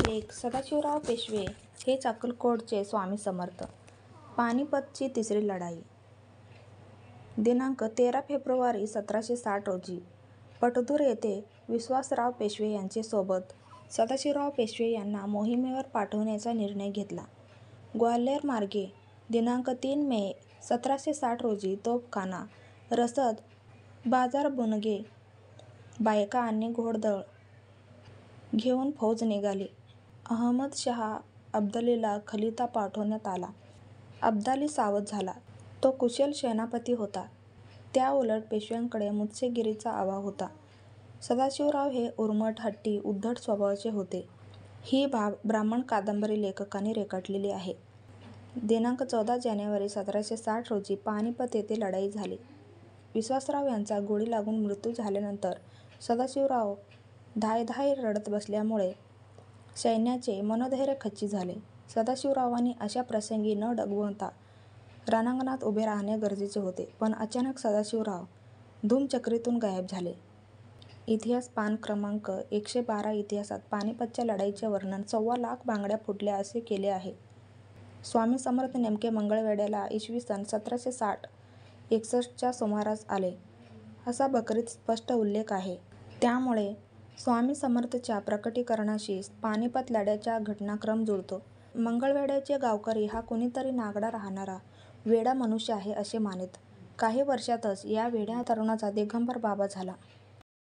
एक सदाशिवराव पेशवे हेच अक्कलकोटचे स्वामी समर्थ. पानिपतची तिसरी लढाई दिनांक 13 फेब्रुवारी 1760 रोजी पटदूर येथे विश्वासराव पेशवे यांचे सोबत सदाशिवराव पेशवे यांना मोहिमेवर पाठवण्याचा निर्णय घेतला. ग्वाल्हेर मार्गे दिनांक 3 मे 1760 रोजी तोफखाना, रसद, बाजार, बुणगे, बायका आणि घोडदळ घेऊन फौज निघाली. अहमदशहा अब्दालीला खलिता पाठवण्यात आला. अब्दाली सावध झाला. तो कुशल सेनापती होता. त्याउलट पेशव्यांकडे मुत्सद्देगिरीचा अभाव होता. सदाशिवराव हे उर्मट, हट्टी, उद्धट स्वभावाचे होते. ही बाब ब्राह्मण कादंबरी लेखकांनी रेखाटलेली आहे. दिनांक 14 जानेवारी 1760 रोजी पानिपत येथे लढाई झाली. विश्वासराव यांचा गोळी लागून मृत्यू झाल्यानंतर सदाशिवराव धाय रडत बसल्यामुळे सैन्याचे मनोधैर्य खच्ची झाले. सदाशिवरावांनी अशा प्रसंगी न डगमगता रणांगणात उभे राहणे गरजेचे होते. पण अचानक सदाशिवराव धूमचक्रीतून गायब झाले. इतिहास पान क्रमांक 112 इतिहासात पानिपतच्या लढाईचे वर्णन 1,15,00,000 बांगड्या फुटल्या असे केले आहे. स्वामी समर्थ नेमके मंगळवेढ्याला इ. स. 1760-61 च्या सुमारास आले असा बखरीत स्पष्ट उल्लेख आहे. त्यामुळे स्वामी समर्थच्या प्रकटीकरणाशी पानिपत लढ्याचा घटनाक्रम जुळतो. मंगळवेढ्याचे गावकरी हा कुणीतरी नागडा राहणारा वेडा मनुष्य आहे असे मानीत. काही वर्षातच या वेड्या तरुणाचा दिगंबर बाबा झाला.